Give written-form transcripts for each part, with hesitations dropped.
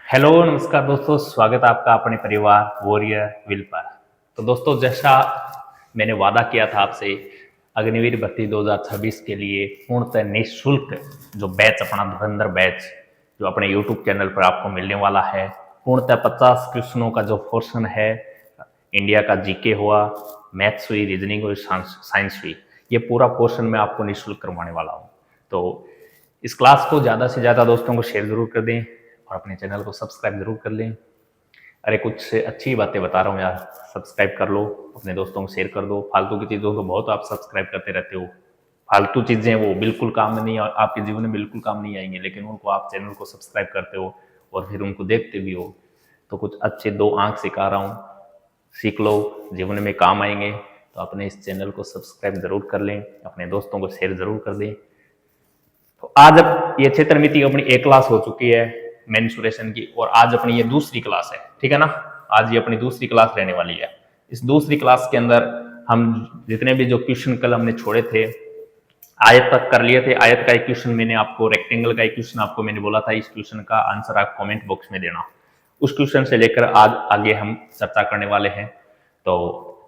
Hello नमस्कार दोस्तों, स्वागत है आपका अपने परिवार वॉरियर विल पर। तो दोस्तों, जैसा मैंने वादा किया था आपसे, अग्निवीर भर्ती 2026 के लिए पूर्णतः निःशुल्क जो बैच, अपना धुरंधर बैच जो अपने यूट्यूब चैनल पर आपको मिलने वाला है, पूर्णतः 50 क्वेश्चनों का जो पोर्शन है, इंडिया का जीके हुआ, मैथ्स हुई, रीजनिंग हुई, साइंस हुई, ये पूरा पोर्शन मैं आपको निःशुल्क करवाने वाला हूँ। तो इस क्लास को ज़्यादा से ज़्यादा दोस्तों को शेयर जरूर कर दें और अपने चैनल को सब्सक्राइब जरूर कर लें। अरे कुछ अच्छी बातें बता रहा हूँ यार, सब्सक्राइब कर लो, अपने दोस्तों को शेयर कर दो। फालतू की चीज़ों को बहुत आप सब्सक्राइब करते रहते हो। फालतू चीज़ें वो बिल्कुल काम में नहीं, आपके जीवन में बिल्कुल काम नहीं आएंगे, लेकिन उनको आप चैनल को सब्सक्राइब करते हो और फिर उनको देखते भी हो। तो कुछ अच्छे दो आंख सिखा रहा हूँ, सीख लो, जीवन में काम आएंगे। तो अपने इस चैनल को सब्सक्राइब जरूर कर लें, अपने दोस्तों को शेयर जरूर कर दें। तो आज अब ये क्षेत्र मिति अपनी एक क्लास हो चुकी है मेंसुरेशन की, और आज अपनी ये दूसरी क्लास है, ठीक है ना। आज ये अपनी दूसरी क्लास रहने वाली है। इस दूसरी क्लास के अंदर हम जितने भी जो क्वेश्चन कल हमने छोड़े थे, आयत तक कर लिए थे। आयत का एक क्वेश्चन मैंने आपको, रेक्टेंगल का एक क्वेश्चन आपको मैंने बोला था, इस क्वेश्चन का आंसर आप कमेंट बॉक्स में देना। उस क्वेश्चन से लेकर आज आगे हम चर्चा करने वाले हैं। तो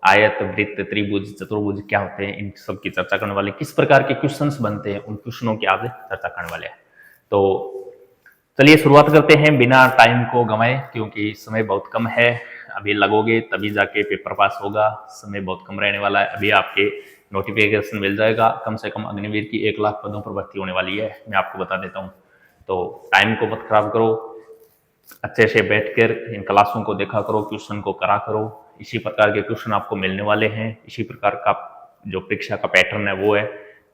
आयत, वृत्त, त्रिभुज, चतुर्भुज क्या होते हैं, इन सब की चर्चा करने वाले, किस प्रकार के क्वेश्चंस बनते हैं, उन क्वेश्चनों की आज चर्चा करने वाले हैं। तो चलिए शुरुआत करते हैं बिना टाइम को गंवाए, क्योंकि समय बहुत कम है। अभी लगोगे तभी जाके पेपर पास होगा, समय बहुत कम रहने वाला है। अभी आपके नोटिफिकेशन मिल जाएगा, कम से कम अग्निवीर की 1 लाख पदों पर भर्ती होने वाली है, मैं आपको बता देता हूँ। तो टाइम को मत खराब करो, अच्छे से बैठकर इन क्लासों को देखा करो, क्वेश्चन को करा करो। इसी प्रकार के क्वेश्चन आपको मिलने वाले हैं, इसी प्रकार का जो परीक्षा का पैटर्न है वो है,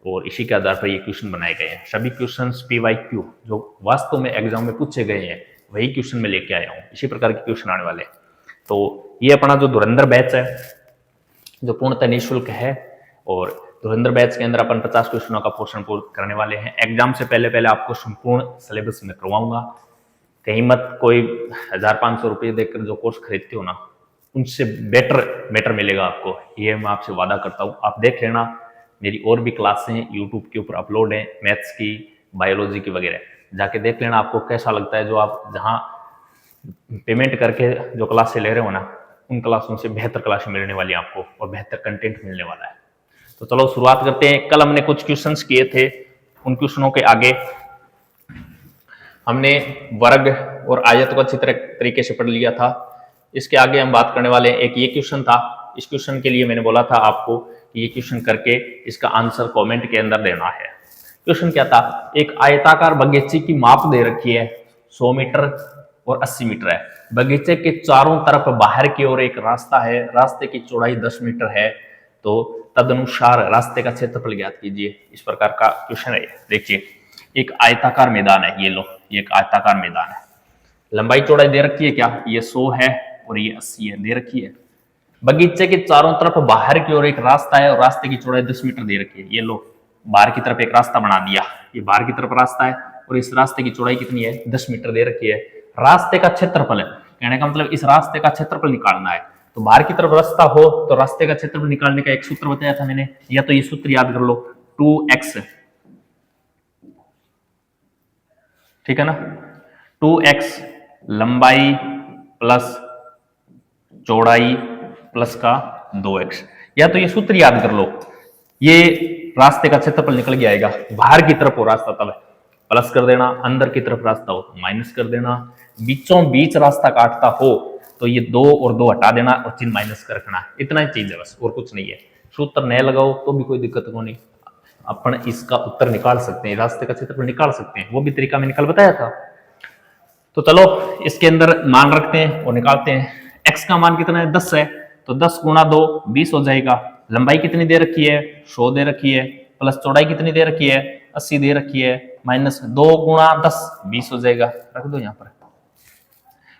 और इसी के आधार पर ये क्वेश्चन बनाए गए हैं। सभी क्वेश्चन PYQ जो वास्तव में एग्जाम में पूछे गए हैं, वही क्वेश्चन में लेके आया हूँ। इसी प्रकार के क्वेश्चन आने वाले हैं। तो ये अपना जो धुरंधर बैच है, जो पूर्णतः निःशुल्क है, और धुरंधर बैच के अंदर अपन 50 क्वेश्चनों का पोर्शन पूर्ण करने वाले हैं। एग्जाम से पहले आपको संपूर्ण सिलेबस में करवाऊंगा। कहीं मत कोई 1,500 रुपये देकर जो कोर्स खरीदते हो ना, उनसे बेटर मिलेगा आपको, ये मैं आपसे वादा करता हूँ। आप देख लेना, मेरी और भी क्लासें यूट्यूब के ऊपर अपलोड हैं, मैथ्स की, बायोलॉजी की वगैरह, जाके देख लेना आपको कैसा लगता है। जो आप जहाँ पेमेंट करके जो क्लासें ले रहे हो ना, उन क्लासों से बेहतर क्लासें मिलने वाली है आपको, और बेहतर कंटेंट मिलने वाला है। तो चलो शुरुआत करते हैं। कल हमने कुछ क्वेश्चंस किए थे, उन क्वेश्चनों के आगे हमने वर्ग और आयत को अच्छी तरीके से पढ़ लिया था। इसके आगे हम बात करने वाले हैं, एक ये क्वेश्चन था। इस क्वेश्चन के लिए मैंने बोला था आपको कि ये क्वेश्चन करके इसका आंसर कमेंट के अंदर देना है। क्वेश्चन क्या था, एक आयताकार बगीचे की माप दे रखी है, 100 मीटर और 80 मीटर है। बगीचे के चारों तरफ बाहर की ओर एक रास्ता है, रास्ते की चौड़ाई 10 मीटर है, तो तदनुसार रास्ते का क्षेत्रफल ज्ञात कीजिए। इस प्रकार का क्वेश्चन है। देखिए, एक आयताकार मैदान है, ये लो, ये एक आयताकार मैदान है। लंबाई चौड़ाई दे रखी है क्या, ये 100 है और ये 80 है, दे रखी है। बगीचे के चारों तरफ बाहर की ओर एक रास्ता है और रास्ते की चौड़ाई 10 मीटर दे रखी है। ये लो, बाहर की तरफ एक रास्ता बना दिया, ये बाहर की तरफ रास्ता है, और इस रास्ते की चौड़ाई कितनी है, 10 मीटर दे रखी है। रास्ते का क्षेत्रफल है, कहने का मतलब इस रास्ते का क्षेत्रफल निकालना है। तो बाहर की तरफ रास्ता हो तो रास्ते का क्षेत्रफल निकालने का एक सूत्र बताया था मैंने, या तो ये सूत्र याद कर लो, 2x, ठीक है ना, 2x लंबाई प्लस चौड़ाई प्लस का 2x, या तो ये सूत्र याद कर लो। ये रास्ते का क्षेत्रफल निकल के आएगा, बाहर की तरफ हो रास्ता तब प्लस कर देना, अंदर की तरफ रास्ता हो तो माइनस कर देना। बीचों बीच रास्ता काटता हो तो ये 2 और 2 हटा देना और चिन्ह माइनस कर रखना। इतना ही चीज है बस, और कुछ नहीं है। सूत्र नए लगाओ तो भी कोई दिक्कत को नहीं, अपन इसका उत्तर निकाल सकते हैं, रास्ते का क्षेत्रफल निकाल सकते हैं, वो भी तरीका मैंने कल बताया था। तो चलो इसके अंदर मान रखते हैं और निकालते हैं। x का मान कितना है, 10 है, तो 10 गुणा 2 20 हो जाएगा। लंबाई कितनी दे रखी है, 100 दे रखी है, प्लस चौड़ाई कितनी दे रखी है, 80 दे रखी है, माइनस 2 गुणा 10 20 हो जाएगा। रख दो यहां पर,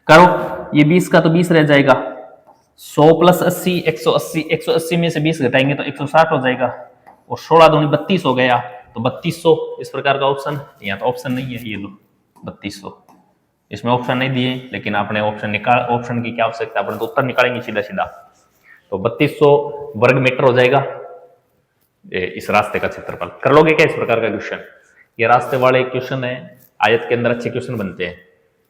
करो, ये 20 का तो 20 रह जाएगा, 100 प्लस 80 180, 180 में से 20 घटाएंगे तो 160 हो जाएगा, और 16 दूनी 32 हो गया, तो 3200। इस प्रकार का ऑप्शन, यहाँ तो ऑप्शन नहीं है, ये लो 3200, इसमें ऑप्शन नहीं दिए, लेकिन आपने ऑप्शन की क्या आवश्यकता, अपन तो उत्तर निकालेंगे सीधा सीधा। तो 3200 वर्ग मीटर हो जाएगा इस रास्ते का क्षेत्रफल। कर लोगे क्या इस प्रकार का क्वेश्चन, ये रास्ते वाले क्वेश्चन है, आयत के अंदर अच्छे क्वेश्चन बनते हैं।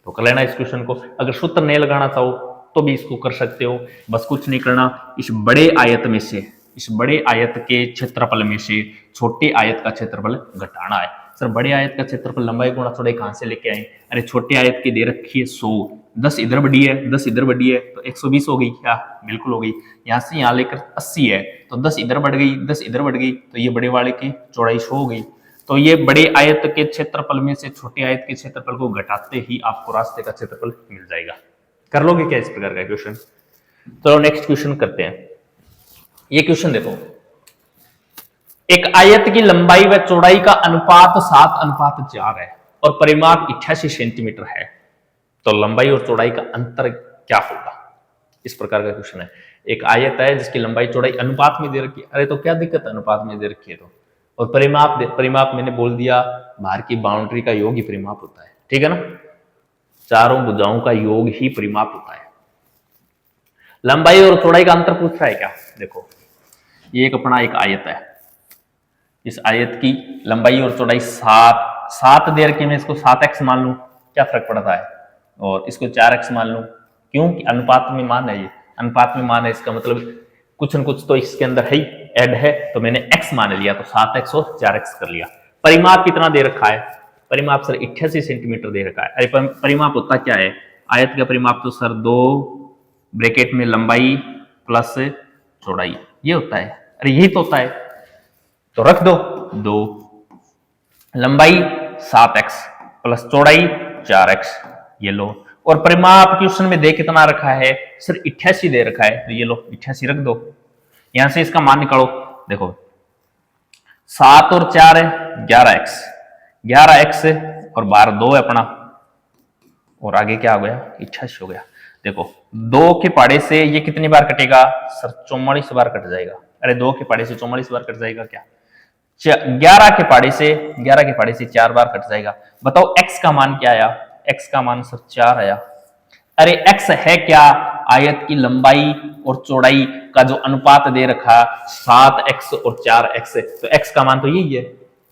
तो कर लेना इस क्वेश्चन को। अगर सूत्र नहीं लगाना चाहो तो भी इसको कर सकते हो। बस कुछ नहीं करना, इस बड़े आयत में से, इस बड़े आयत के क्षेत्रफल में से छोटे आयत का क्षेत्रफल घटाना है। सर बड़े आयत का क्षेत्रफल लंबाई गुणा चौड़ाई कहां से लेके आए? अरे छोटे आयत की दे रखी है 100, 10 इधर बढ़ी है, 10 इधर बढ़ी है, तो 120 हो गई क्या? बिल्कुल हो गई। यहाँ से यहाँ लेकर 80 है, तो 10 इधर बढ़ गई, 10 इधर बढ़ गई, तो ये बड़े वाले की चौड़ाई 100 हो गई। तो ये बड़े आयत के क्षेत्रफल में से छोटे आयत के क्षेत्रफल को घटाते ही आपको रास्ते का क्षेत्रफल मिल जाएगा। कर लोगे क्या इस प्रकार का क्वेश्चन? चलो नेक्स्ट क्वेश्चन करते हैं। ये क्वेश्चन देखो, एक आयत की लंबाई व चौड़ाई का अनुपात 7:4 है और परिमाप 88 सेंटीमीटर है, तो लंबाई और चौड़ाई का अंतर क्या होगा? इस प्रकार का क्वेश्चन है। एक आयत है जिसकी लंबाई चौड़ाई अनुपात में दे रखी है, अरे तो क्या दिक्कत है अनुपात में दे रखी है तो, और परिमाप मैंने बोल दिया बाहर की बाउंड्री का योग ही परिमाप होता है, ठीक है ना, चारों भुजाओं का योग ही परिमाप होता है। लंबाई और चौड़ाई का अंतर पूछ रहा है क्या? देखो ये एक आयत है, इस आयत की लंबाई और चौड़ाई 7 दे रखी है, मैं इसको 7x मान लूं, क्या फर्क पड़ता है, और इसको 4x मान लूं, क्यों? अनुपात में मान है, ये अनुपात में मान है, इसका मतलब कुछ न कुछ तो इसके अंदर है ही, ऐड है, तो मैंने x मान लिया, तो 7x और 4x कर लिया। परिमाप कितना दे रखा है? परिमाप सर 88 सेंटीमीटर दे रखा है। अरे परिमाप होता क्या है? आयत का परिमाप तो सर 2 ब्रैकेट में लंबाई प्लस चौड़ाई, ये होता है। अरे यही तो होता है, तो रख दो 2, लंबाई 7x प्लस चौड़ाई 4x, ये लो। और परिमाप क्वेश्चन में दे कितना रखा है? सर 88 दे रखा है, तो ये लो 88 रख दो। यहां से इसका मान निकालो, देखो 7 और 4 है 11x, 11x और 12 2 है अपना, और आगे क्या हो गया? 88 हो गया। देखो 2 के पाड़े से ये कितनी बार कटेगा? सर 44 बार कट जाएगा। अरे 2 के पाड़े से 44 बार कट जाएगा क्या? 11 के पाड़े से 4 बार कट जाएगा। बताओ x का मान क्या आया? x का मान सर 4 आया। अरे x है क्या? आयत की लंबाई और चौड़ाई का जो अनुपात दे रखा 7x और 4x, तो x का मान तो यही है।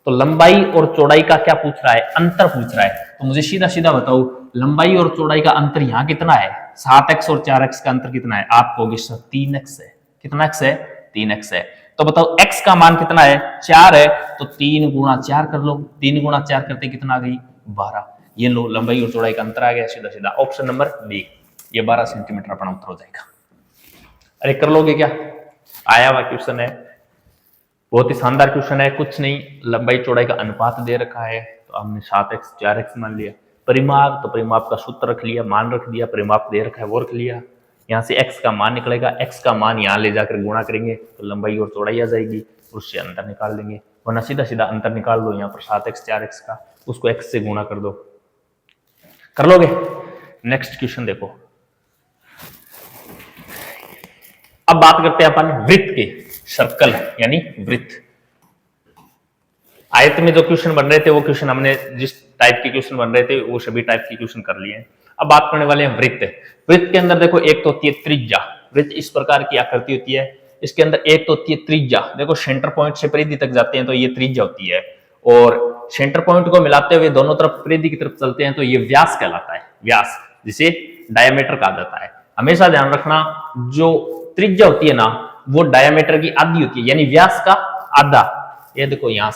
तो लंबाई और चौड़ाई का क्या पूछ रहा है? अंतर पूछ रहा है। तो मुझे सीधा सीधा बताओ लंबाई और चौड़ाई का अंतर यहाँ कितना है? 7x और 4x का अंतर कितना है? आप कहोगे सर 3x है। कितना x है? 3x है। तो बताओ x का मान कितना है? 4 है, तो 3 गुणा 4 कर लो, 3 गुणा 4 करते कितना आ गई? 12। ये लो लंबाई और चौड़ाई का अंतर आ गया सीधा सीधा। ऑप्शन नंबर बी, ये 12 सेंटीमीटर अपना उत्तर हो जाएगा। अरे कर लोगे क्या? आया हुआ क्वेश्चन है, बहुत ही शानदार क्वेश्चन है। कुछ नहीं, लंबाई चौड़ाई का अनुपात दे रखा है, तो हमने 7x 4x मान लिया। परिमाप, तो परिमाप का सूत्र रख लिया, मान रख दिया, परिमाप दे रखा है वो रख लिया। यहाँ से x का मान निकलेगा, x का मान यहाँ ले जाकर गुणा करेंगे तो लंबाई और चौड़ाई आ जाएगी, उससे अंतर निकाल देंगे, वरना सीधा सीधा अंतर निकाल दो यहाँ पर 7x 4x का, उसको x से गुणा कर दो। कर लोगे? नेक्स्ट क्वेश्चन देखो। अब बात करते हैं अपन वृत्त के, सर्कल यानी वृत्त। आयत में जो क्वेश्चन बन रहे थे वो क्वेश्चन हमने जिस टाइप के क्वेश्चन बन रहे थे वो सभी टाइप के क्वेश्चन कर लिए हैं। अब बात करने वाले हैं वृत्त। वृत्त के अंदर देखो एक तो होती है त्रिज्या, वृत्त इस प्रकार की आकृति होती है। इसके अंदर एक तो होती है त्रिज्या, देखो सेंटर पॉइंट से परिधि तक जाते हैं तो ये त्रिज्या होती है, और सेंटर पॉइंट को मिलाते हुए दोनों तरफ परिधि की तरफ चलते हैं तो ये व्यास कहलाता है, व्यास, जिसे डायमीटर कहा जाता है। हमेशा ध्यान रखना जो त्रिज्या होती है ना वो डायमीटर की आधी होती है, यानी व्यास का आधा। ये देखो यहां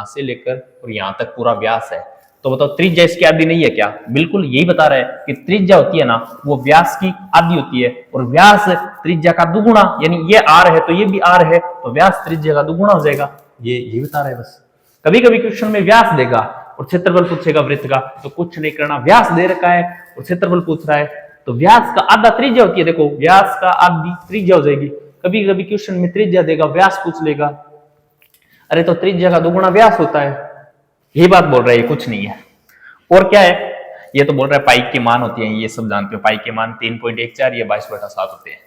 से लेकर और यहां तक पूरा व्यास है, तो बताओ त्रिज्या इसकी आधी नहीं है क्या? बिल्कुल यही बता रहा है कि त्रिज्या होती है ना वो व्यास की आधी होती है, और व्यास त्रिज्या का दुगुना, यानी ये आर है तो ये भी आर है, तो व्यास त्रिज्या का दुगुना हो जाएगा। ये बता रहा है बस। कभी कभी क्वेश्चन में व्यास देगा और क्षेत्रफल पूछेगा वृत्त का, तो कुछ नहीं करना, व्यास दे रखा है और क्षेत्रफल पूछ रहा है तो व्यास का आधा त्रिज्या होती है, देखो व्यास का आधी त्रिज्या हो जाएगी। कभी कभी क्वेश्चन में त्रिज्या देगा, व्यास पूछ लेगा, अरे तो त्रिज्या का दुगुना व्यास होता है, यही बात बोल रहा है, कुछ नहीं है। और क्या है? ये तो बोल रहा है पाई के मान होती है, ये सब जानते हो, पाई के मान 3.14, ये 22/7 होते हैं।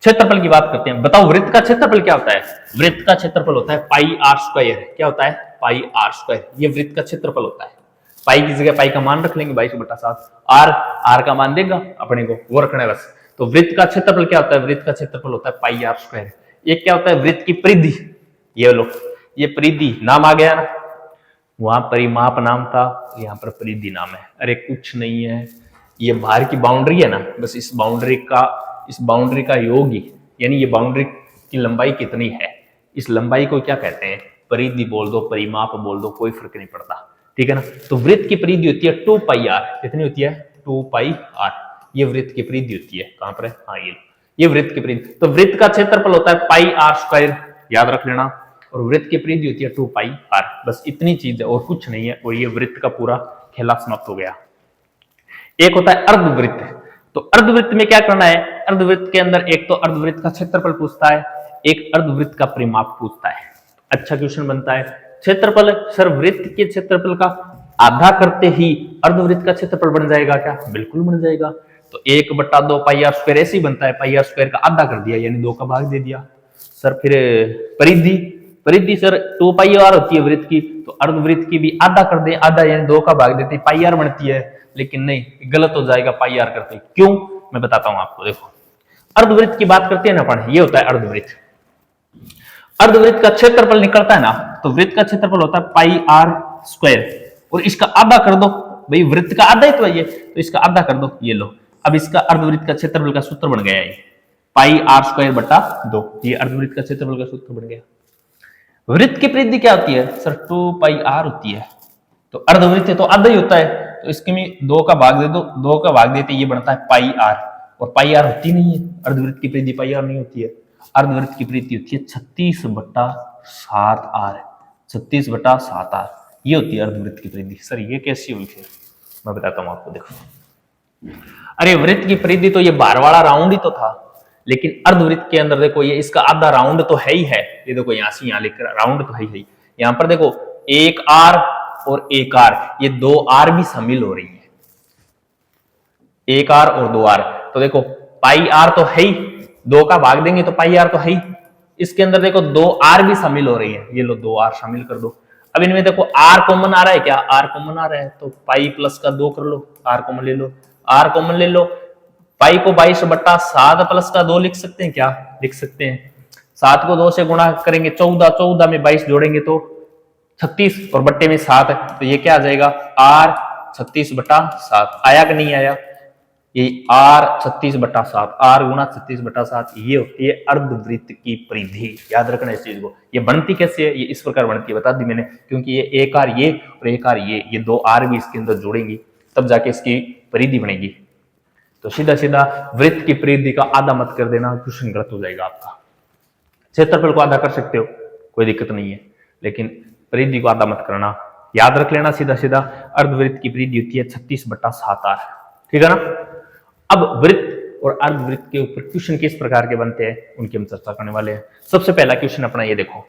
क्षेत्रफल की बात करते हैं, बताओ वृत्त का क्षेत्रफल क्या होता है? वृत्त का क्षेत्रफल होता है पाई आर स्क्वायर। क्या होता है? पाई आर स्क्वायर, ये वृत्त का क्षेत्रफल होता है। पाई की जगह पाई का मान रख लेंगे 22/7, आर का मान देगा अपने को, वो रखना है बस। तो वृत्त का क्षेत्रफल क्या होता है? वृत्त का क्षेत्रफल होता है पाई आर स्क्वायर। ये क्या होता है? वृत्त की परिधि, ये लो, ये परिधि नाम आ गया ना, वहां परिमाप नाम था, यहाँ पर परिधि नाम है। अरे कुछ नहीं है, ये बाहर की बाउंड्री है ना, बस इस बाउंड्री का योग ही, यानी ये बाउंड्री की लंबाई कितनी है, इस लंबाई को क्या कहते हैं, परिधि बोल दो, परिमाप बोल दो, कोई फर्क नहीं पड़ता, ठीक है ना। तो वृत्त की परिधि होती है 2 पाई आर। कितनी होती है? 2 पाई आर। ये वृत्त की परिधि होती है। कहां पर है? हाँ ये वृत्त की परिधि। तो वृत्त का क्षेत्रफल होता है पाई आर स्क्वायर, याद रख लेना। और वृत्त की परिधि होती है 2 पाई आर। बस इतनी चीज है और कुछ नहीं है, और ये वृत्त का पूरा खेला समाप्त हो गया। एक होता है अर्धवृत्त। तो अर्धवृत्त में क्या करना है? अर्धवृत्त के अंदर एक तो अर्धवृत्त का क्षेत्रफल पूछता है, एक अर्धवृत्त का परिमाप पूछता है। अच्छा क्वेश्चन बनता है। क्षेत्रफल सर वृत्त के क्षेत्रफल का आधा करते ही अर्धवृत्त का क्षेत्रफल बन जाएगा क्या? बिल्कुल बन जाएगा। तो 1/2 पाई आर स्क्वायर ऐसे ही बनता है, पाई आर स्क्वायर का आधा कर दिया यानी 2 का भाग दे दिया। सर फिर परिधि सर 2 पाई आर होती है वृत्त की, तो अर्धवृत्त की भी आधा कर दे, आधा यानी 2 का भाग देते पाई आर बनती है। लेकिन नहीं, गलत हो जाएगा पाई आर करते। क्यों? मैं बताता हूं आपको। देखो अर्धवृत्त की बात करते हैं ना अपन, ये होता है अर्धवृत्त। अर्धवृत्त का क्षेत्रफल निकलता है ना, तो वृत्त का क्षेत्रफल होता है पाई आर स्क्वायर, और इसका आधा कर दो, भाई वृत्त का आधा ही तो है ये, तो इसका आधा कर दो, ये लो। अब इसका अर्धवृत्त का क्षेत्रफल का सूत्र बन गया ये पाई आर स्क्वायर बटा 2। ये अर्धवृत्त का क्षेत्रफल का सूत्र बन गया। वृत्त की परिधि क्या होती है? सर 2 पाई आर होती है। तो अर्धवृत्त तो आधा ही होता है, तो इसके में 2 का भाग दे दो, 2 का भाग देते ये बनता है पाई आर, और पाई आर होती नहीं है, अर्धवृत्त की परिधि पाई आर नहीं होती है। अर्धवृत्त की परिधि होती है 36/7 आर। 36/7 आर ये होती है अर्धवृत्त की परिधि। सर ये कैसी हुई फिर? मैं बताता हूं आपको। देखो अरे वृत्त की परिधि तो ये बाहर वाला राउंड ही तो था, लेकिन अर्धवृत्त के अंदर देखो ये इसका आधा राउंड तो है ही है। ये देखो यहां से यहां लिख राउंड तो है ही। यहां पर देखो 1 आर और 1 आर, ये 2 आर भी शामिल हो रही है। 1 आर और 2 आर, तो देखो पाई आर तो है ही, 2 का भाग देंगे तो पाई आर तो है ही। इसके अंदर देखो 2 आर भी शामिल हो रही है, ये लो 2 आर शामिल कर दो। अब इनमें देखो आर कॉमन आ रहा है क्या? आर कॉमन आ रहा है, तो पाई प्लस का 2 कर लो, आर कॉमन ले लो, आर कॉमन ले लो। पाई को 22/7 प्लस का 2 लिख सकते हैं क्या? लिख सकते हैं। 7 को 2 से गुणा करेंगे 14, 14 में 22 जोड़ेंगे तो 36, और बट्टे में 7 है, तो ये क्या आ जाएगा? आर 36/7। आया कि नहीं आया? ये आर 36/7, आर गुणा 36/7, ये होती है अर्धवृत्त की परिधि। याद रखना इस चीज को। ये बनती कैसे है? ये इस प्रकार बनती है, बता दी मैंने, क्योंकि ये 1 आर ये और 1 आर ये 2 आर भी इसके अंदर जोड़ेंगी, तब जाके इसकी परिधि बनेगी। तो सीधा सीधा वृत्त की परिधि का आधा मत कर देना, क्वेश्चन गलत हो जाएगा आपका। क्षेत्रफल को आधा कर सकते हो, कोई दिक्कत नहीं है, लेकिन परिधि को आधा मत करना। याद रख लेना सीधा सीधा, अर्धवृत्त की परिधि होती है 36/7 आर। ठीक है ना। अब वृत्त और अर्धवृत्त के ऊपर क्वेश्चन किस प्रकार के बनते हैं उनकी हम चर्चा करने वाले हैं। सबसे पहला क्वेश्चन अपना ये देखो,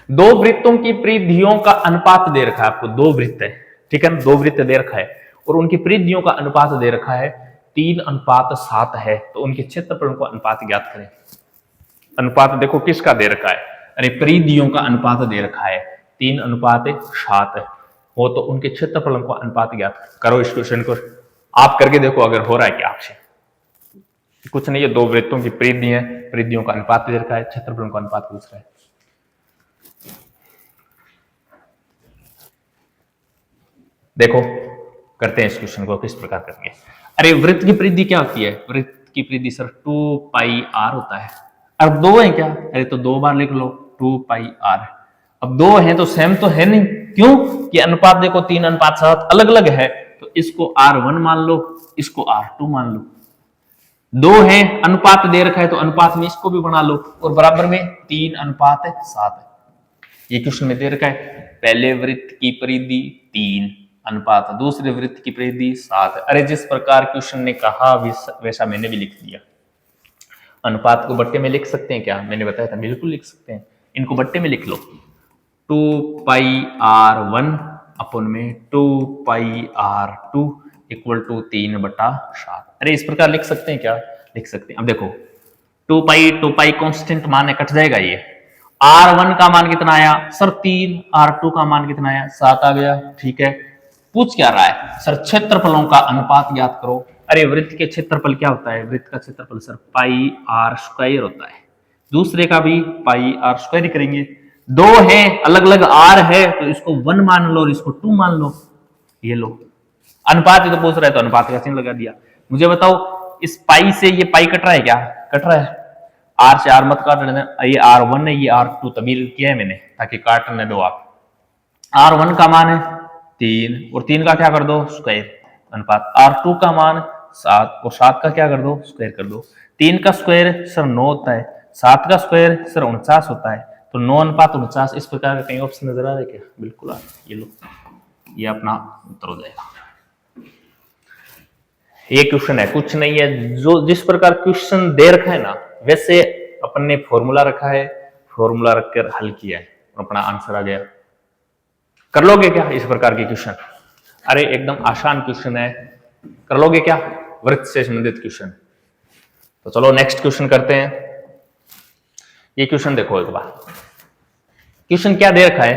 2 वृत्तों की परिधियों का अनुपात दे रखा है आपको। 2 वृत्त है, ठीक है ना, 2 वृत्त दे रखा है और उनकी परिधियों का अनुपात दे रखा है 3:7 है। तो उनके क्षेत्रफल को अनुपात ज्ञात करें। अनुपात देखो किसका दे रखा है? अरे परिधियों का अनुपात दे रखा है 3:7 है, वो तो उनके क्षेत्रफल को अनुपात ज्ञात करो। इस क्वेश्चन को आप करके देखो अगर हो रहा है क्या आपसे। कुछ नहीं है, 2 वृत्तों की परिधि है, परिधियों का अनुपात दे रखा है, क्षेत्रफल का अनुपात पूछ रहा है। देखो करते हैं इस क्वेश्चन को किस प्रकार करेंगे। अरे वृत्त की परिधि क्या होती है? वृत्त की परिधि सर 2 पाई आर होता है। अब 2 है क्या? अरे तो 2 बार लिख लो 2 पाई आर। अब 2 है तो सेम तो है नहीं, क्यों कि अनुपात देखो 3:7 अलग अलग है, तो इसको R1 मान लो, इसको R2 मान लो। 2 है, अनुपात दे रखा है तो अनुपात में इसको भी बना लो, और बराबर में 3:7 है। ये क्वेश्चन में दे रखा है पहले वृत्त की परिधि 3 अनुपात दूसरे वृत्त की परिधि 7। अरे जिस प्रकार क्वेश्चन ने कहा वैसा मैंने भी लिख दिया। अनुपात को बट्टे में लिख सकते हैं क्या? मैंने बताया था बिल्कुल लिख सकते हैं। इनको बट्टे में लिख लो, 2 पाई R1 अपन में 2 पाई R2 इक्वल टू 3/7। अरे इस प्रकार लिख सकते हैं क्या? लिख सकते हैं। अब देखो 2 पाई कांस्टेंट मान है, कट जाएगा ये। R1 का मान कितना आया सर? 3। R2 का मान कितना आया? 7 आ गया। ठीक है, पूछ क्या रहा है सर? क्षेत्रफलों का अनुपात ज्ञात करो। अरे वृत्त के क्षेत्रफल क्या होता है? वृत्त का क्षेत्रफल सर पाई आर स्क्वायर होता है। दूसरे का भी पाई आर स्क्वायर ही करेंगे। दो है अलग अलग आर है तो इसको 1 मान लो और इसको 2 मान लो। ये लो अनुपात तो पूछ रहा है तो अनुपात का चिन्ह लगा दिया। मुझे बताओ इस पाई से ये पाई कट रहा है क्या? कट रहा है। आर से आर मत काट लेना, ये R1 है ये R2 तमील किया है मैंने ताकि काटने दो आप। R1 का मान है 3 और 3 का क्या कर दो स्क्वायर अनुपात। R2 का मान 7 और 7 का क्या कर दो स्क्वायर कर दो। 3 का स्क्वायर सर 9 होता है, 7 का स्क्वायर सर 49 होता है, तो 9 अनुपात 49। इस प्रकार का कहीं ऑप्शन नजर आ रहा है क्या? बिल्कुल आ रहा है। ये लो ये अपना उत्तर हो जाएगा। ये क्वेश्चन है कुछ नहीं है, जो जिस प्रकार क्वेश्चन दे रखा है ना वैसे अपन ने फॉर्मूला रखा है, फॉर्मूला रखकर हल किया है और अपना आंसर आ गया। कर लोगे क्या इस प्रकार के क्वेश्चन? अरे एकदम आसान क्वेश्चन है, कर लोगे क्या वृत्त से संबंधित क्वेश्चन? तो चलो नेक्स्ट क्वेश्चन करते हैं। ये क्वेश्चन देखो एक बार, क्वेश्चन क्या दे रखा है,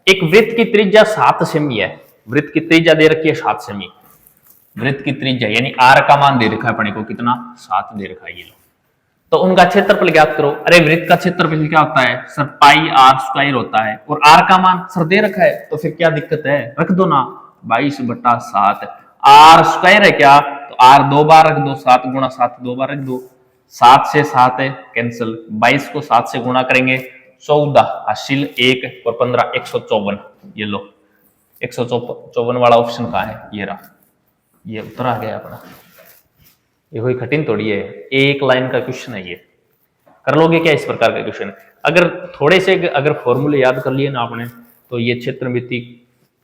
एक वृत्त की त्रिज्या 7 सेमी है। वृत्त की त्रिज्या दे रखी है 7 सेमी, वृत्त की त्रिज्या यानी आर का मान दे रखा है अपने को कितना 7 दे रखा है। ये लो तो उनका क्षेत्रफल ज्ञात करो। अरे वृत्त का क्षेत्रफल क्या होता है सर पाई आर स्क्वायर होता है और आर का मान सर दे रखा है तो फिर क्या दिक्कत है, रख दो ना 22/7। आर स्क्वायर है क्या तो आर 2 बार रख दो, 7 गुणा 7 2 बार रख दो, 7 से 7 है कैंसिल, 22 को 7 से गुणा करेंगे 14 हासिल 1 और 15 154। ये लो 154 वाला ऑप्शन कहाँ है, ये रहा, ये उत्तर आ गया अपना। ये कोई कठिन थोड़ी है, एक लाइन का क्वेश्चन है ये, कर लोगे क्या इस प्रकार का क्वेश्चन? अगर थोड़े से अगर फॉर्मूले याद कर लिए ना आपने तो ये क्षेत्रमिति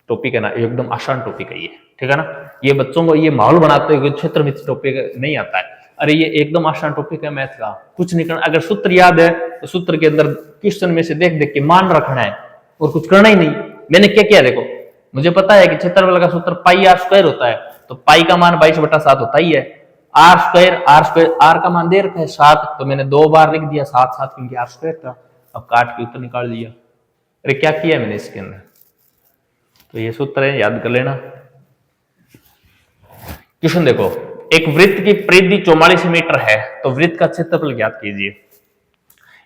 टॉपिक है ना एकदम आसान टॉपिक है ये, ठीक है ना। ये बच्चों को ये माहौल बनाते हुए क्षेत्रमिति टॉपिक नहीं आता है। अरे ये एकदम आसान टॉपिक है मैथ का, कुछ नहीं करना। अगर सूत्र याद है तो सूत्र के अंदर क्वेश्चन में से देख देख के मान रखना है और कुछ करना ही नहीं। मैंने क्या किया देखो, मुझे पता है कि क्षेत्रफल का सूत्र पाई आर स्क्वायर होता है, तो पाई का मान 22/7 होता ही है। आर स्क्वायर आर का मान दे रखा है 7, तो मैंने 2 बार लिख दिया 7 7 क्योंकि आर स्क्वायर था। अब काट के उत्तर निकाल दिया। अरे क्या किया मैंने इसके अंदर, तो ये सूत्र है याद कर लेना। क्वेश्चन देखो, एक वृत्त की परिधि 44 मीटर है तो वृत्त का क्षेत्रफल ज्ञात कीजिए।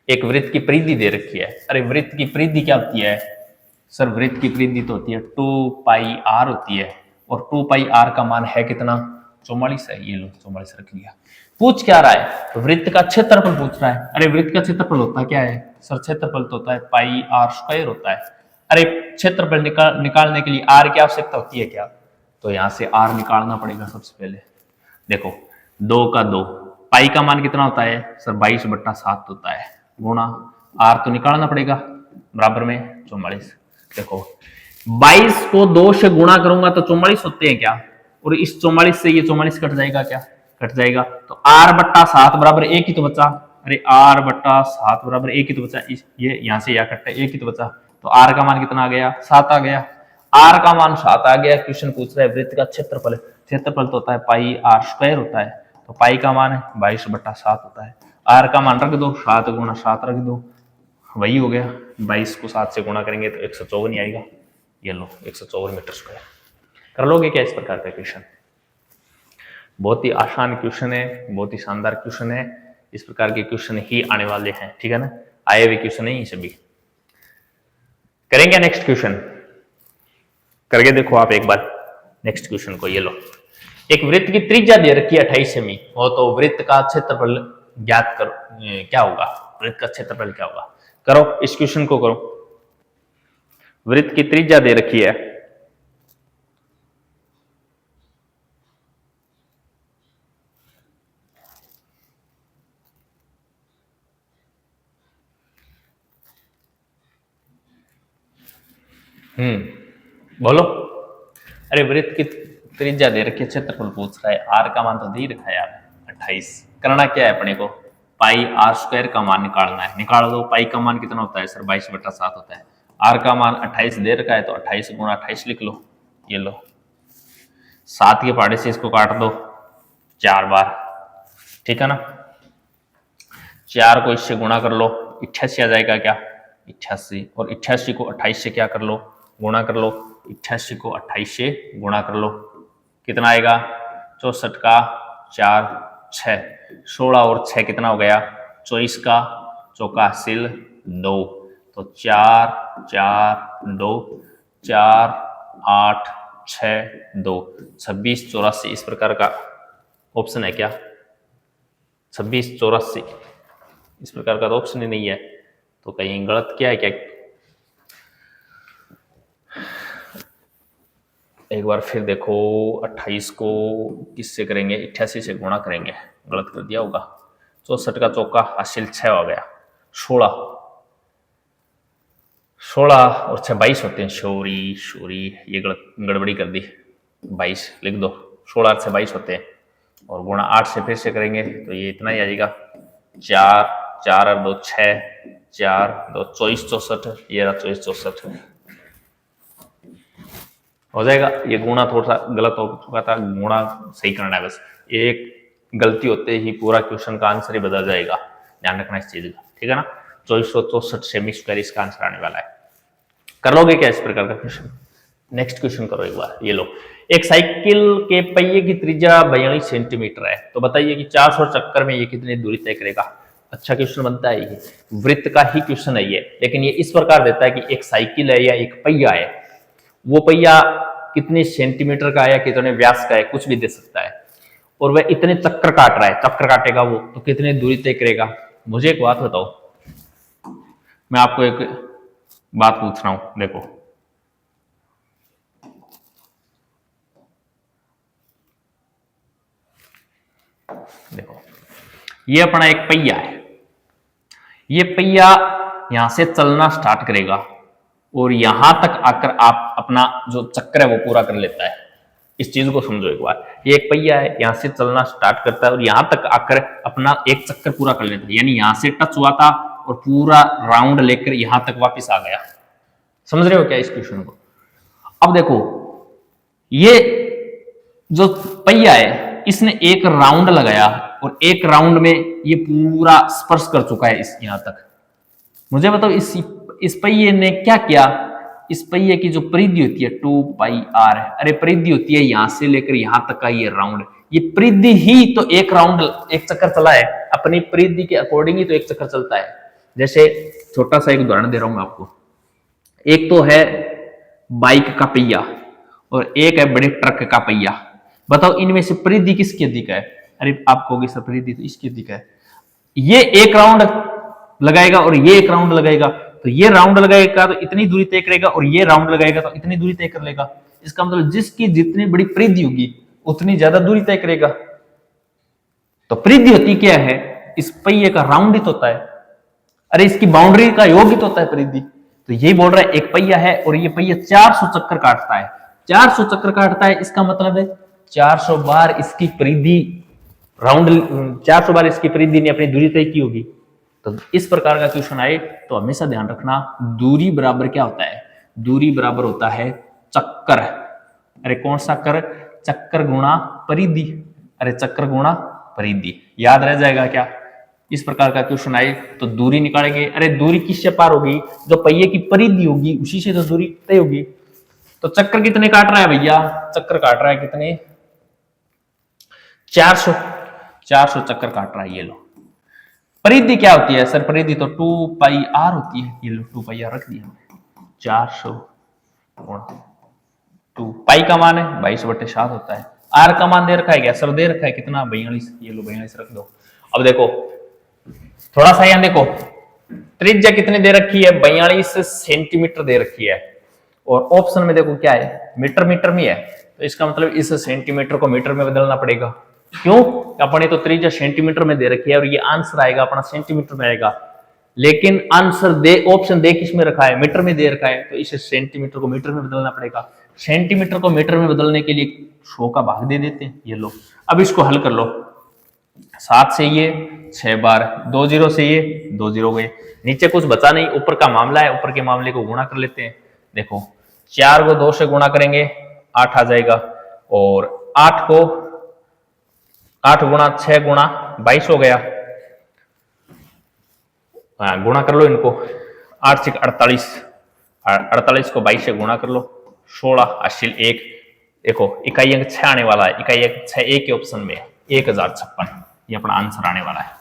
एक वृत्त की परिधि दे रखी है। अरे वृत्त की परिधि क्या होती है सर? वृत्त की परिधि तो होती है 2 पाई आर होती है और 2 पाई आर का मान है कितना 44 है। ये लो 44 रख लिया। पूछ क्या रहा है, तो वृत्त का क्षेत्रफल पूछ रहा है। अरे वृत्त का क्षेत्रफल होता क्या है सर? क्षेत्रफल तो होता है पाई आर स्क्वायर होता है। अरे क्षेत्रफल निकालने के लिए आर की आवश्यकता होती है क्या? तो यहां से आर निकालना पड़ेगा सबसे पहले। देखो 2 का 2, पाई का मान कितना होता है सर 22/7 होता है, गुणा आर तो निकालना पड़ेगा बराबर में 44। देखो 22 को 2 से गुणा करूंगा तो 44 होते हैं क्या, और इस 44 से ये 44 कट जाएगा क्या, कट जाएगा। तो R/7 बराबर 1 ही तो बचा। अरे R/7 बराबर 1 ही तो बचा, ये यहां से या कट्टा 1 ही तो बचा, तो R का मान कितना आ गया 7 आ गया। R का मान 7 आ गया। क्वेश्चन पूछ रहा है वृत्त का क्षेत्रफल, क्षेत्रफल तो होता है पाई आर स्क्वायर होता है, तो पाई का मान 22/7 होता है। R का मान रख दो 7 गुणा 7 रख दो, वही हो गया। 22 को 7 से गुणा करेंगे तो 154 ही आएगा। ये लो 154 मीटर स्क्वायर। कर लोगे क्या इस प्रकार का क्वेश्चन? बहुत ही आसान क्वेश्चन है, बहुत ही शानदार क्वेश्चन है। इस प्रकार के क्वेश्चन ही आने वाले हैं, ठीक है ना, आए हुए क्वेश्चन नहीं सभी। करेंगे नेक्स्ट क्वेश्चन, करके देखो आप एक बार नेक्स्ट क्वेश्चन को। ये लो एक वृत्त की त्रिज्या दे रखी है 28 सेमी हो, तो वृत्त का क्षेत्रफल ज्ञात करो। क्या होगा वृत्त का क्षेत्रफल क्या होगा? करो इस क्वेश्चन को करो। वृत्त की त्रिज्या दे रखी है, बोलो। अरे वृत्त की त्रिज्या दे रखी है, क्षेत्रफल पूछ रहा है, आर का मान तो दे रखा है यार 28। करना क्या है अपने को, पाई आर स्क्वायर का मान निकालना है। निकाल दो। पाई का मान कितना होता है सर 22/7 होता है। आर का मान 28 दे रखा है तो 28 गुणा 28 लिख लो। ये लो 7 के पहाड़े से इसको काट दो 4 बार, ठीक है ना। 4 को इससे गुणा कर लो 88 आ जाएगा क्या 88, और 88 को 28 से क्या कर लो गुणा कर लो। 88 को 28 से गुणा कर लो, कितना आएगा 64 का 4 6, 16 और 6 कितना हो गया 24 का चौका हासिल 2, तो 4 4 2 4 8 6 2 26 84 इस प्रकार का ऑप्शन है क्या? 26 84 इस प्रकार का तो ऑप्शन ही नहीं है, तो कहीं गलत क्या है क्या? एक बार फिर देखो, 28 को किससे करेंगे? 88 से गुणा करेंगे, गलत कर दिया होगा। 64 का चौका हासिल 6 हो गया, 16 और 6 22 होते हैं। शोरी ये गलत गड़बड़ी कर दी, 22 लिख दो। 16 और 6 22 होते हैं, और गुणा 8 से फिर से करेंगे तो ये इतना ही आ जाएगा। 4 4 और 2 6 4 2 24 64, ये रहा 24 64 हो जाएगा। ये गुणा थोड़ा सा गलत हो चुका था, गुणा सही करना है बस। एक गलती होते ही पूरा क्वेश्चन का आंसर ही बदल जाएगा, ध्यान रखना इस चीज का, ठीक है ना। 2464 सेमी स्क्वायर इसका आंसर आने वाला है। कर लोगे क्या इस प्रकार का क्वेश्चन? नेक्स्ट क्वेश्चन करो एक बार। ये लो, एक साइकिल के पहिए की त्रिज्या 42 सेंटीमीटर है, तो बताइए कि 400 चक्कर में ये कितनी दूरी तय करेगा। अच्छा क्वेश्चन बनता है ये, वृत्त का ही क्वेश्चन है ये, लेकिन ये इस प्रकार देता है कि एक साइकिल है या एक पहिया है, वो पहिया कितने सेंटीमीटर का है या कितने व्यास का है, कुछ भी दे सकता है, और वह इतने चक्कर काट रहा है, चक्कर काटेगा वो तो कितनी दूरी तय करेगा। मुझे एक बात बताओ, मैं आपको एक बात पूछ रहा हूं, देखो देखो ये अपना एक पहिया है, ये पहिया यहां से चलना स्टार्ट करेगा और यहां तक आकर आप अपना जो चक्कर है वो पूरा कर लेता है। इस चीज को समझो एक बार, ये एक पहिया है, यहां से चलना स्टार्ट करता है और यहां तक आकर अपना एक चक्कर पूरा कर लेता है, यानी यहां से टच हुआ था और पूरा राउंड लेकर यहां तक वापस आ गया। समझ रहे हो क्या इस क्वेश्चन को? अब देखो, ये जो पहिया है इसने एक राउंड लगाया और एक राउंड में ये पूरा स्पर्श कर चुका है इस यहां तक। मुझे बताओ इस पहिए ने क्या किया? इस पहिए की जो परिधि होती है 2πr, अरे परिधि होती है यहां से लेकर यहां तक का ये राउंड, ये परिधि ही तो एक राउंड एक चक्कर चला है, अपनी परिधि के अकॉर्डिंग ही तो एक चक्कर चलता है। जैसे छोटा सा एक उदाहरण दे रहा हूं मैं आपको, एक तो है बाइक का पहिया और एक है बड़े ट्रक का पहिया। बताओ इनमें से परिधि किसकी अधिक है? अरे आप कहोगे सर परिधि तो इसकी अधिक है। ये एक राउंड लगाएगा और ये एक राउंड लगाएगा, तो ये राउंड लगाएगा तो इतनी दूरी तय करेगा और ये राउंड लगाएगा तो इतनी दूरी तय कर लेगा। इसका मतलब जिसकी जितनी बड़ी परिधि होगी उतनी ज्यादा दूरी तय करेगा। तो परिधि होती क्या है? इस पहिए का राउंड ही तो होता है, अरे इसकी बाउंड्री का योग ही तो होता है परिधि। तो यही बोल रहा है एक पहिया है और ये पहिया 400 चक्कर काटता है, 400 चक्कर काटता है, इसका मतलब है 400 बार इसकी परिधि राउंड 400 बार इसकी परिधि ने अपनी दूरी तय की होगी। तो इस प्रकार का क्वेश्चन आए तो हमेशा ध्यान रखना, दूरी बराबर क्या होता है? दूरी बराबर होता है चक्कर। अरे कौन सा कर? चक्कर गुणा परिधि, अरे चक्कर गुणा परिधि, याद रह जाएगा क्या? इस प्रकार का क्वेश्चन आए तो दूरी निकालेंगे, अरे दूरी किससे पार होगी? जो पहिए की परिधि होगी उसी से तो दूरी तय होगी। तो चक्कर कितने काट रहा है भैया? चक्कर काट रहा है कितने? 400 चक्कर काट रहा है। ये लो, परिधि क्या होती है सर? परिधि तो 2πr होती है, ये लो 2πr रख दिया हमने। 400 2 पाई का मान है 22/7 होता है। आर का मान दे रखा है क्या सर? दे रखा है कितना? 42। ये लो 42 रख दो। अब देखो थोड़ा सा यहां देखो, त्रिज्या कितनी दे रखी है? 42 सेंटीमीटर दे रखी है, और ऑप्शन में देखो क्या है? मीटर में है, तो इसका मतलब इस सेंटीमीटर को मीटर में बदलना पड़ेगा। क्यों? अपने तो त्रिज्या सेंटीमीटर में दे रखी है और ये आंसर आएगा अपना सेंटीमीटर में आएगा, लेकिन आंसर दे ऑप्शन दे किस में रखा है? मीटर में दे रखा है, तो इसे सेंटीमीटर को मीटर में बदलना पड़ेगा। सेंटीमीटर को मीटर में बदलने के लिए 100 का भाग दे देते हैं। ये लो, अब इसको हल कर लो। 7 से ये 6 बार, 2 0 से ये 2 0 गए, नीचे कुछ बचा नहीं, ऊपर का मामला है, ऊपर के मामले को गुणा कर लेते हैं। देखो 4 को 2 से गुणा करेंगे 8 आ जाएगा, और 8 गुणा 6 गुणा 22 हो गया। गुणा कर लो इनको, 8 से 48, 48 को 22 से गुणा कर लो, 16 हासिल 1। देखो इकाई अंक 6 आने वाला है, इकाई अंक 6 एक के ऑप्शन में 1056, ये अपना आंसर आने वाला है।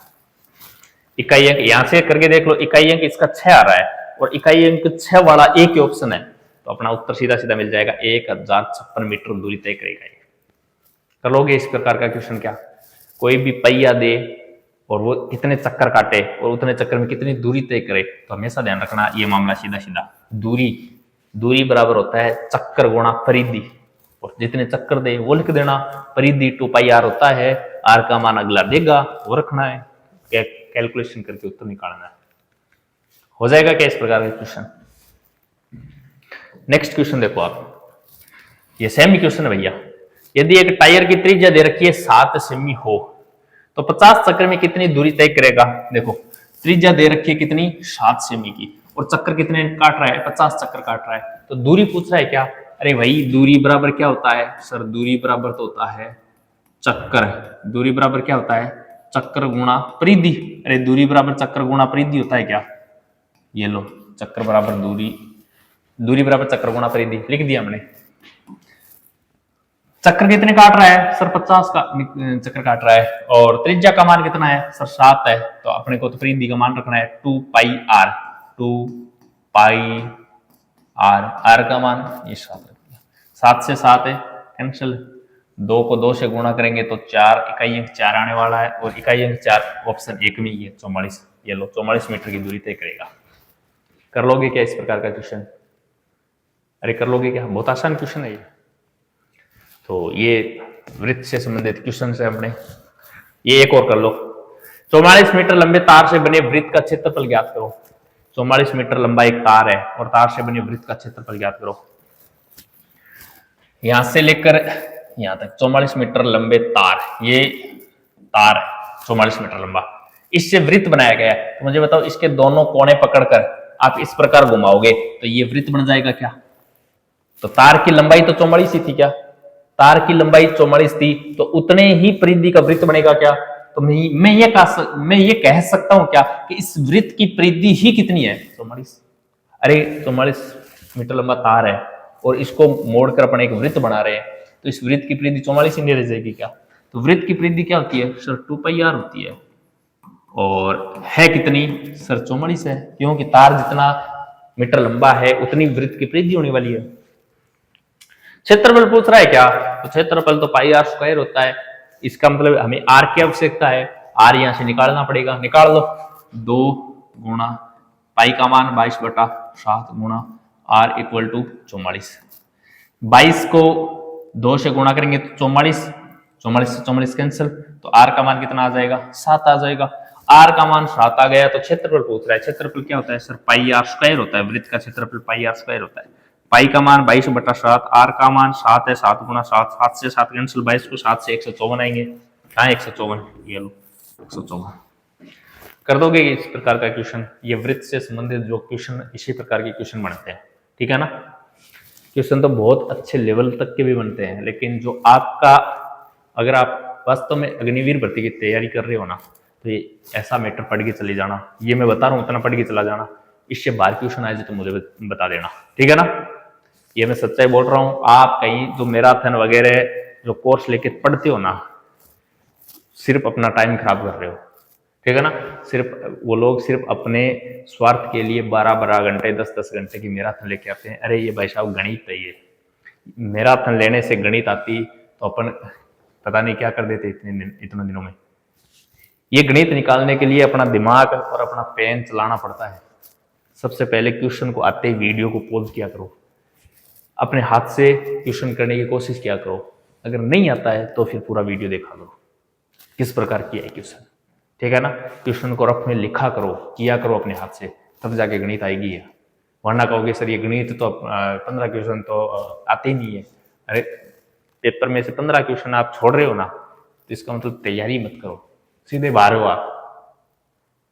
इकाई अंक यहां से करके देख लो, इकाई अंक इसका 6 आ रहा है और इकाई अंक 6 वाला एक ही ऑप्शन है, तो अपना उत्तर सीधा सीधा मिल जाएगा 1056 मीटर दूरी तय करेगा। कर लोगे इस प्रकार का क्वेश्चन क्या? कोई भी पहिया दे और वो कितने चक्कर काटे और उतने चक्कर में कितनी दूरी तय करे, तो हमेशा ध्यान रखना ये मामला सीधा सीधा दूरी बराबर होता है चक्कर गुणा परिधि, और जितने चक्कर दे वो लिख देना, परिधि 2πr होता है, आर का मान अगला देगा वो रखना है, कैलकुलेशन करके उत्तर निकालना है। हो जाएगा क्या इस प्रकार का क्वेश्चन? नेक्स्ट क्वेश्चन देखो आप, ये सेमी क्वेश्चन है भैया। यदि एक टायर की त्रिज्या दे रखी है 7 सेमी हो तो 50 चक्कर में कितनी दूरी तय करेगा? देखो त्रिज्या दे रखी है कितनी, 7 सेमी की, और चक्कर कितने काट रहा है, 50 चक्कर काट रहा है, तो दूरी पूछ रहा है क्या? अरे भाई दूरी बराबर क्या होता है सर? दूरी बराबर तो होता है चक्कर, दूरी बराबर क्या होता है? चक्कर गुणा परिधि। अरे दूरी बराबर चक्कर गुणा परिधि होता है क्या? ये लो, चक्कर बराबर दूरी बराबर चक्कर गुणा परिधि लिख दिया हमने। चक्कर कितने काट रहा है सर? 50 का चक्कर काट रहा है, और त्रिज्या का मान कितना है सर? 7 है, तो अपने को तो परिधि का मान रखना है 2πr, 2πr, आर का मान ये 7 रखना, 7 से 7 है कैंसिल, 2 को 2 से गुणा करेंगे तो 4, इकाई अंक 4 आने वाला है, और इकाई अंक 4 ऑप्शन 1 में ही है 44। ये लो 44 मीटर की दूरी तय करेगा। कर लोगे क्या इस प्रकार का क्वेश्चन? अरे कर लोगे क्या? बहुत आसान क्वेश्चन है ये। तो ये वृत्त से संबंधित क्वेश्चन है अपने। ये एक और कर लो, 44 मीटर लंबे तार से बने वृत्त का क्षेत्रफल ज्ञात करो। 44 मीटर लंबा एक तार है और तार से बने वृत्त का क्षेत्रफल ज्ञात करो। यहां से लेकर यहां तक 44 मीटर लंबे तार, ये तार है 44 मीटर लंबा, इससे वृत्त बनाया गया है। तो मुझे बताओ इसके दोनों कोने पकड़कर आप इस प्रकार घुमाओगे तो ये वृत्त बन जाएगा क्या? तो तार की लंबाई तो 44 ही थी क्या? तार की लंबाई 44 थी, तो उतने ही परिधि का वृत्त बनेगा क्या? तो मैं ये कह सकता हूं क्या कि इस वृत्त की परिधि ही कितनी है? 44। अरे 44 मीटर लंबा तार है और इसको मोड़कर अपन एक वृत्त बना रहे हैं, तो इस वृत्त की परिधि 44 ही नहीं रह जाएगी क्या? तो वृत्त की परिधि क्या होती है सर? 2πr होती है, और है कितनी सर? 44 है, क्योंकि तार जितना मीटर लंबा है उतनी वृत्त की परिधि होने वाली है। क्षेत्रफल पूछ रहा है क्या? तो क्षेत्रफल तो πr² होता है, इसका मतलब हमें r की आवश्यकता है, r यहां से निकालना पड़ेगा, निकाल लो, 2 गुणा पाई का मान 22/7 गुणा r इक्वल टू 44। 22 को 2 से गुणा करेंगे तो 44, 44 से 44 कैंसिल, तो r का मान कितना आ जाएगा? 7 आ जाएगा। r का मान 7 आ गया, तो क्षेत्रफल पूछ रहा है। क्षेत्रफल क्या होता है सर? πr² होता है, वृत्त का क्षेत्रफल πr² होता है। पाई का मान 22/7, आर का मान 7 है, 7 गुणा 7, 7 से 7 कैंसिल, 22 को 7 से 154 आएंगे, कहाँ 154? ये लो 154। कर दोगे इस प्रकार का क्वेश्चन? ये वृत्त से संबंधित जो क्वेश्चन इसी प्रकार के क्वेश्चन बनते हैं, ठीक है ना। क्वेश्चन तो बहुत अच्छे लेवल तक के भी बनते हैं, लेकिन जो आपका, अगर आप वास्तव में अग्निवीर भर्ती की तैयारी कर रहे हो ना, तो ये ऐसा मैटर पढ़ के चले जाना। ये मैं बता रहा हूँ उतना पढ़ के चला जाना, इससे बाहर क्वेश्चन आए तो मुझे बता देना, ठीक है ना। ये मैं सच्चाई बोल रहा हूँ। आप कहीं जो मैराथन वगैरह जो कोर्स लेके पढ़ते हो ना, सिर्फ अपना टाइम खराब कर रहे हो, ठीक है ना। सिर्फ वो लोग सिर्फ अपने स्वार्थ के लिए 12-12 घंटे 10-10 घंटे की मैराथन लेके आते हैं। अरे ये भाई साहब गणित है, ये मैराथन लेने से गणित आती तो अपन पता नहीं क्या कर देते इतने दिनों में। ये गणित निकालने के लिए अपना दिमाग और अपना पेन चलाना पड़ता है। सबसे पहले क्वेश्चन को आते ही वीडियो को पॉज किया करो, अपने हाथ से क्वेश्चन करने की कोशिश किया करो। अगर नहीं आता है तो फिर पूरा वीडियो देखा करो किस प्रकार किया है क्वेश्चन, ठीक है ना। क्वेश्चन को रफ में लिखा करो, किया करो अपने हाथ से, तब जाके गणित आएगी है। वरना कहोगे सर ये गणित तो 15 क्वेश्चन तो आते ही नहीं है। अरे पेपर में से 15 क्वेश्चन आप छोड़ रहे हो ना, तो इसका मतलब तैयारी मत करो, सीधे बाहर हो आप।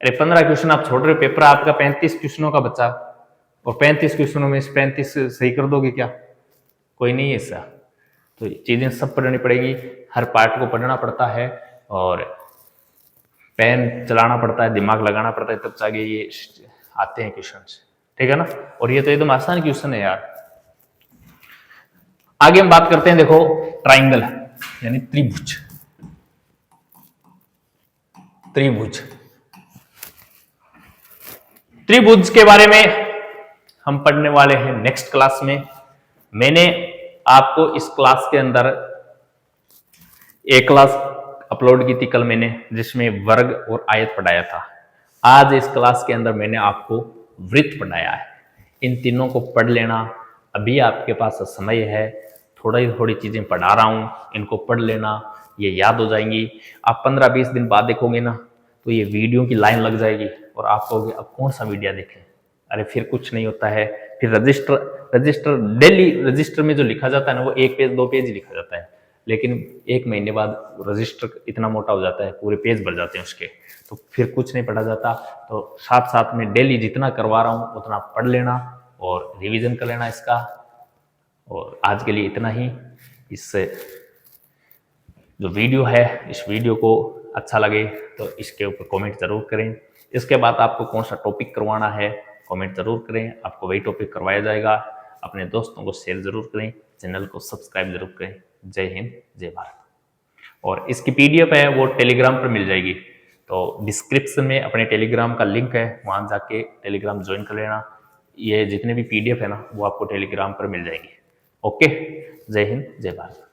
अरे 15 क्वेश्चन आप छोड़ रहे हो, पेपर आपका 35 क्वेश्चनों का बचा, और 35 क्वेश्चनों में से 35 सही कर दोगे क्या? कोई नहीं है ऐसा। तो चीजें सब पढ़नी पड़ेगी, हर पार्ट को पढ़ना पड़ता है, और पेन चलाना पड़ता है, दिमाग लगाना पड़ता है, तब जाके ये आते हैं क्वेश्चन, ठीक है ना। और ये तो एकदम आसान क्वेश्चन है यार। आगे हम बात करते हैं, देखो ट्राइंगल यानी त्रिभुज। त्रिभुज के बारे में हम पढ़ने वाले हैं नेक्स्ट क्लास में। मैंने आपको इस क्लास के अंदर एक क्लास अपलोड की थी कल मैंने, जिसमें वर्ग और आयत पढ़ाया था। आज इस क्लास के अंदर मैंने आपको वृत्त पढ़ाया है। इन तीनों को पढ़ लेना, अभी आपके पास समय है, थोड़ी चीजें पढ़ा रहा हूं, इनको पढ़ लेना, ये याद हो जाएंगी। आप 15-20 दिन बाद देखोगे ना तो ये वीडियो की लाइन लग जाएगी और आप कहोगे अब कौन सा वीडियो देखें। अरे फिर कुछ नहीं होता है, फिर रजिस्टर डेली रजिस्टर में जो लिखा जाता है ना वो 1 पेज 2 पेज ही लिखा जाता है, लेकिन 1 महीने बाद रजिस्टर इतना मोटा हो जाता है, पूरे पेज भर जाते हैं उसके, तो फिर कुछ नहीं पढ़ा जाता। तो साथ साथ में डेली जितना करवा रहा हूँ उतना पढ़ लेना और रिवीजन कर लेना इसका। और आज के लिए इतना ही। इससे जो वीडियो है, इस वीडियो को अच्छा लगे तो इसके ऊपर कमेंट जरूर करें। इसके बाद आपको कौन सा टॉपिक करवाना है कमेंट जरूर करें, आपको वही टॉपिक करवाया जाएगा। अपने दोस्तों को शेयर जरूर करें, चैनल को सब्सक्राइब जरूर करें। जय हिंद, जय भारत। और इसकी पीडीएफ है वो टेलीग्राम पर मिल जाएगी, तो डिस्क्रिप्शन में अपने टेलीग्राम का लिंक है, वहां जाके टेलीग्राम ज्वाइन कर लेना। ये जितने भी पीडीएफ है ना वो आपको टेलीग्राम पर मिल जाएंगे। ओके, जय हिंद, जय भारत।